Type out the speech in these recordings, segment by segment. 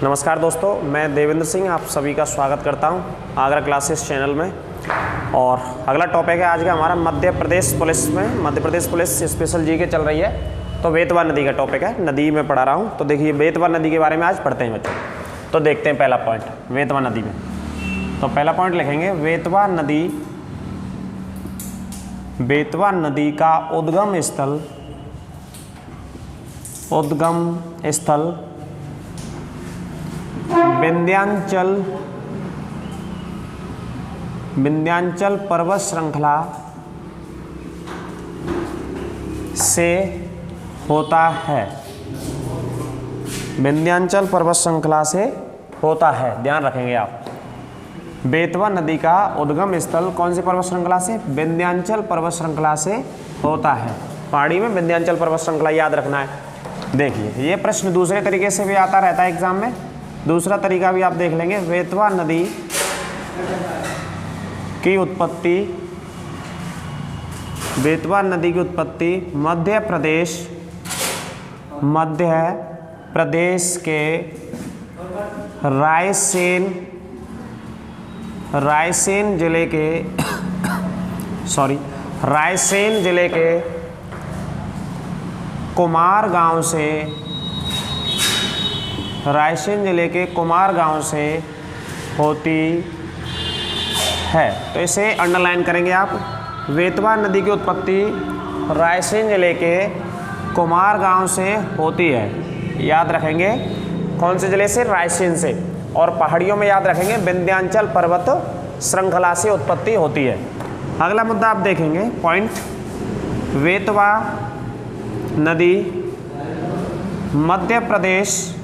नमस्कार दोस्तों, मैं देवेंद्र सिंह आप सभी का स्वागत करता हूं आगरा क्लासेस चैनल में। और अगला टॉपिक है आज का हमारा मध्य प्रदेश पुलिस में। मध्य प्रदेश पुलिस स्पेशल जी के चल रही है, तो बेतवा नदी का टॉपिक है। नदी में पढ़ा रहा हूं, तो देखिए बेतवा नदी के बारे में आज पढ़ते हैं बच्चों। तो देखते हैं पहला पॉइंट बेतवा नदी में। तो पहला पॉइंट लिखेंगे बेतवा नदी। बेतवा नदी का उद्गम स्थल विंध्याचल पर्वत श्रृंखला से होता है। विंध्याचल पर्वत श्रृंखला से होता है, ध्यान रखेंगे आप। बेतवा नदी का उद्गम स्थल कौन सी पर्वत श्रृंखला से? विंध्याचल पर्वत श्रृंखला से होता है। पहाड़ी में विंध्याचल पर्वत श्रृंखला याद रखना है। देखिए ये प्रश्न दूसरे तरीके से भी आता रहता है एग्जाम में। दूसरा तरीका भी आप देख लेंगे। बेतवा नदी की उत्पत्ति मध्य प्रदेश के रायसेन जिले के कुमार गांव से होती है। तो इसे अंडरलाइन करेंगे आप। बेतवा नदी की उत्पत्ति रायसेन जिले के कुमार गांव से होती है, याद रखेंगे। कौन से जिले से? रायसेन से। और पहाड़ियों में याद रखेंगे विंध्याचल पर्वत श्रृंखला से उत्पत्ति होती है। अगला मुद्दा आप देखेंगे पॉइंट। बेतवा नदी मध्य प्रदेश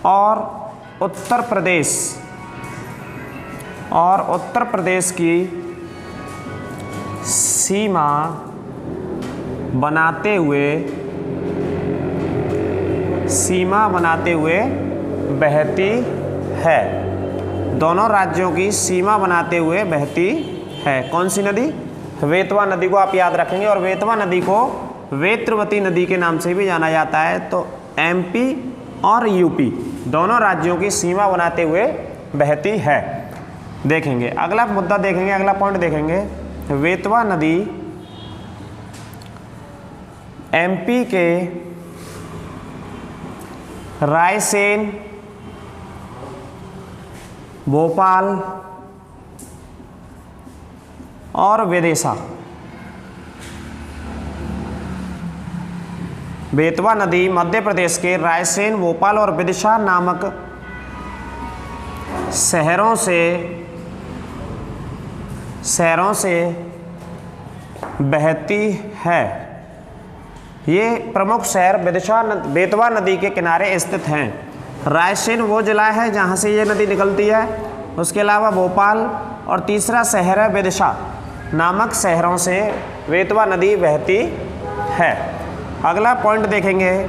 और उत्तर प्रदेश की सीमा बनाते हुए बहती है। दोनों राज्यों की सीमा बनाते हुए बहती है। कौन सी नदी? बेतवा नदी को आप याद रखेंगे। और बेतवा नदी को वेत्रवती नदी के नाम से भी जाना जाता है। तो एमपी और यूपी दोनों राज्यों की सीमा बनाते हुए बहती है। देखेंगे अगला मुद्दा, देखेंगे अगला पॉइंट देखेंगे। बेतवा नदी एमपी के रायसेन, भोपाल और विदिशा। बेतवा नदी मध्य प्रदेश के रायसेन, भोपाल और विदिशा नामक शहरों से बहती है। ये प्रमुख शहर बेतवा नदी के किनारे स्थित हैं। रायसेन वो जिला है जहाँ से ये नदी निकलती है। उसके अलावा भोपाल और तीसरा शहर है विदिशा नामक शहरों से बेतवा नदी बहती है। अगला पॉइंट देखेंगे।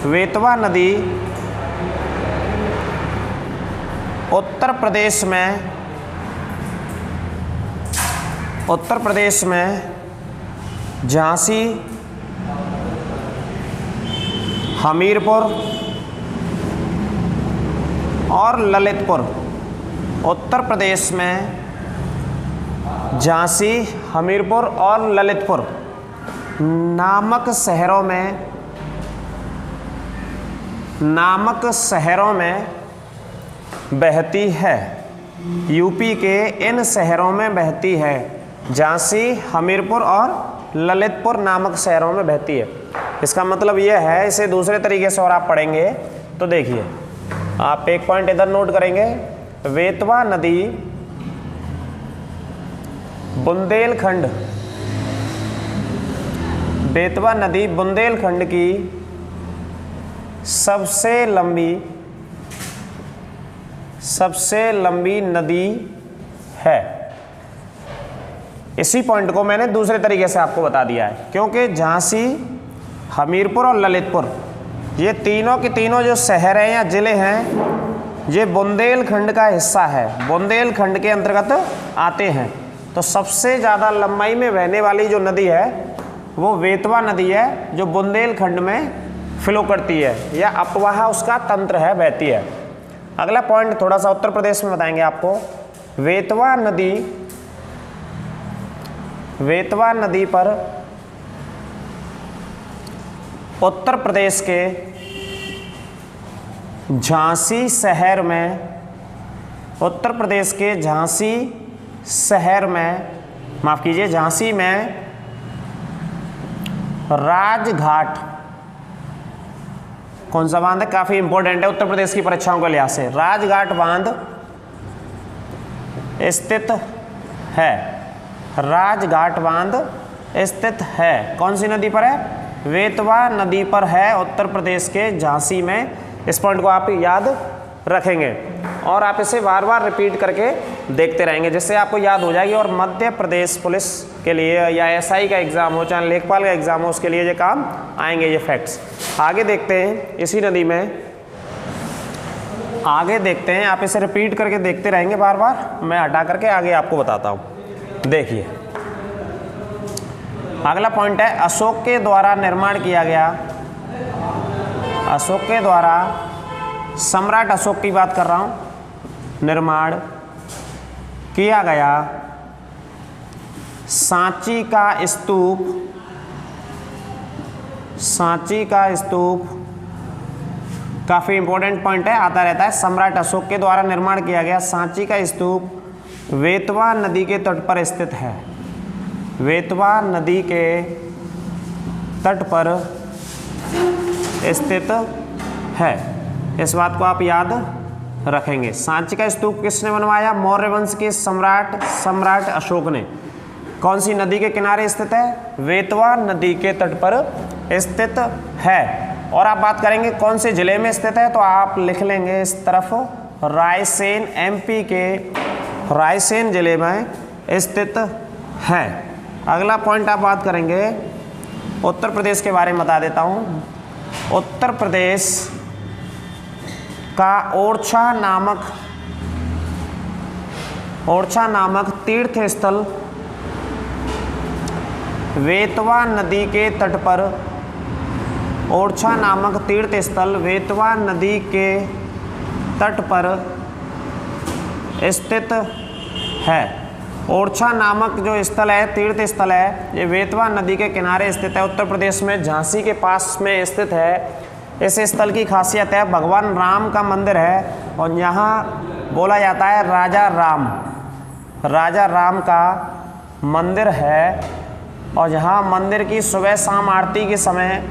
बेतवा नदी उत्तर प्रदेश में झांसी, हमीरपुर और ललितपुर। उत्तर प्रदेश में झांसी, हमीरपुर और ललितपुर नामक शहरों में बहती है। यूपी के इन शहरों में बहती है। झांसी, हमीरपुर और ललितपुर नामक शहरों में बहती है। इसका मतलब यह है, इसे दूसरे तरीके से और आप पढ़ेंगे तो देखिए, आप एक पॉइंट इधर नोट करेंगे। बेतवा नदी बुंदेलखंड की सबसे लंबी नदी है। इसी पॉइंट को मैंने दूसरे तरीके से आपको बता दिया है, क्योंकि झांसी, हमीरपुर और ललितपुर ये तीनों के तीनों जो शहर हैं या जिले हैं, ये बुंदेलखंड का हिस्सा है, बुंदेलखंड के अंतर्गत आते हैं। तो सबसे ज़्यादा लंबाई में बहने वाली जो नदी है वो बेतवा नदी है, जो बुंदेलखंड में फ्लो करती है या अपवाह उसका तंत्र है, बहती है। अगला पॉइंट थोड़ा सा उत्तर प्रदेश में बताएंगे आपको। वेतवा नदी पर उत्तर प्रदेश के झांसी शहर में, उत्तर प्रदेश के झांसी शहर में, माफ कीजिए झांसी में राजघाट, कौन सा बांध है, काफी इंपॉर्टेंट है उत्तर प्रदेश की परीक्षाओं के लिहाज से। राजघाट बांध स्थित है, राजघाट बांध स्थित है। कौन सी नदी पर है? वेतवा नदी पर है, उत्तर प्रदेश के झांसी में। इस पॉइंट को आप याद रखेंगे और आप इसे बार बार रिपीट करके देखते रहेंगे, जिससे आपको याद हो जाएगी। और मध्य प्रदेश पुलिस के लिए या एसआई का एग्जाम हो, चाहे लेखपाल का एग्जाम हो, उसके लिए ये काम आएंगे, ये फैक्ट्स। आगे देखते हैं, इसी नदी में आगे देखते हैं, आप इसे रिपीट करके देखते रहेंगे बार बार, मैं हटा करके आगे आपको बताता हूँ। देखिए अगला पॉइंट है, अशोक के द्वारा निर्माण किया गया, अशोक के द्वारा, सम्राट अशोक की बात कर रहा हूँ, निर्माण किया गया सांची का स्तूप, सांची का स्तूप काफी इंपॉर्टेंट पॉइंट है, आता रहता है। सम्राट अशोक के द्वारा निर्माण किया गया सांची का स्तूप वेतवा नदी के तट पर स्थित है, वेतवा नदी के तट पर स्थित है। इस बात को आप याद रखेंगे। सांची का स्तूप किसने बनवाया? मौर्य वंश के सम्राट अशोक ने। कौन सी नदी के किनारे स्थित है? वेतवा नदी के तट पर स्थित है। और आप बात करेंगे कौन से जिले में स्थित है, तो आप लिख लेंगे इस तरफ रायसेन, एमपी के रायसेन जिले में स्थित है। अगला पॉइंट आप बात करेंगे उत्तर प्रदेश के बारे में, बता देता हूँ। उत्तर प्रदेश का ओरछा नामक तीर्थ स्थल वेतवा नदी के तट पर, ओरछा नामक तीर्थ स्थल वेतवा नदी के तट पर स्थित है। ओरछा नामक जो स्थल है, तीर्थ स्थल है, ये वेतवा नदी के किनारे स्थित है, उत्तर प्रदेश में झांसी के पास में स्थित है। इस स्थल की खासियत है भगवान राम का मंदिर है और यहाँ बोला जाता है राजा राम का मंदिर है। और यहाँ मंदिर की सुबह शाम आरती के समय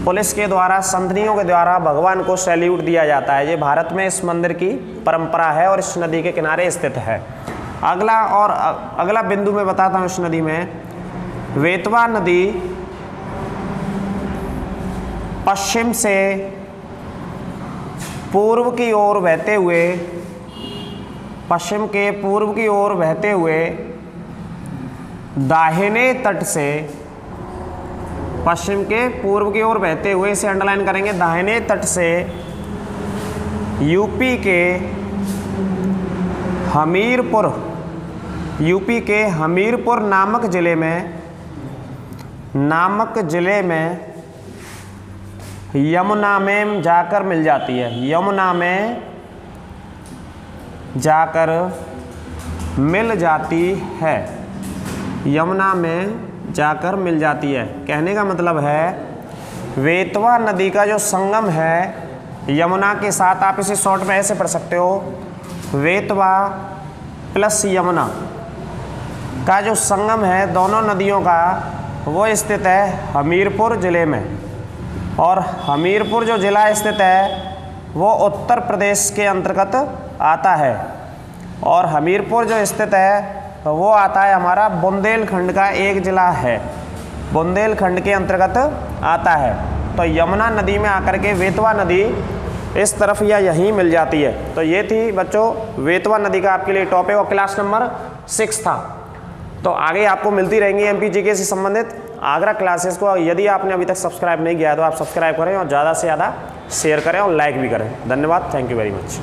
पुलिस के द्वारा, संतनियों के द्वारा भगवान को सैल्यूट दिया जाता है। ये भारत में इस मंदिर की परंपरा है और इस नदी के किनारे स्थित है। अगला बिंदु मैं बताता हूँ। इस नदी में वेतवा नदी पश्चिम से पूर्व की ओर बहते हुए, पश्चिम के पूर्व की ओर बहते हुए दाहिने तट से, पश्चिम के पूर्व की ओर बहते हुए, इसे अंडरलाइन करेंगे, दाहिने तट से यूपी के हमीरपुर नामक जिले में यमुना में जाकर मिल जाती है। यमुना में जाकर मिल जाती है, यमुना में जाकर मिल जाती है। कहने का मतलब है वेतवा नदी का जो संगम है यमुना के साथ, आप इसे शॉर्ट में ऐसे पढ़ सकते हो, वेतवा प्लस यमुना का जो संगम है दोनों नदियों का, वो स्थित है हमीरपुर जिले में। और हमीरपुर जो जिला स्थित है वो उत्तर प्रदेश के अंतर्गत आता है। और हमीरपुर जो स्थित है वो आता है हमारा बुंदेलखंड का एक जिला है, बुंदेलखंड के अंतर्गत आता है। तो यमुना नदी में आकर के वेतवा नदी इस तरफ या यहीं मिल जाती है। तो ये थी बच्चों वेतवा नदी का आपके लिए टॉपिक और क्लास नंबर 6 था। तो आगे आपको मिलती रहेंगी एमपी जीके से संबंधित आगरा क्लासेस को। यदि आपने अभी तक सब्सक्राइब नहीं किया है तो आप सब्सक्राइब करें और ज़्यादा से ज़्यादा शेयर करें और लाइक भी करें। धन्यवाद, थैंक यू वेरी मच।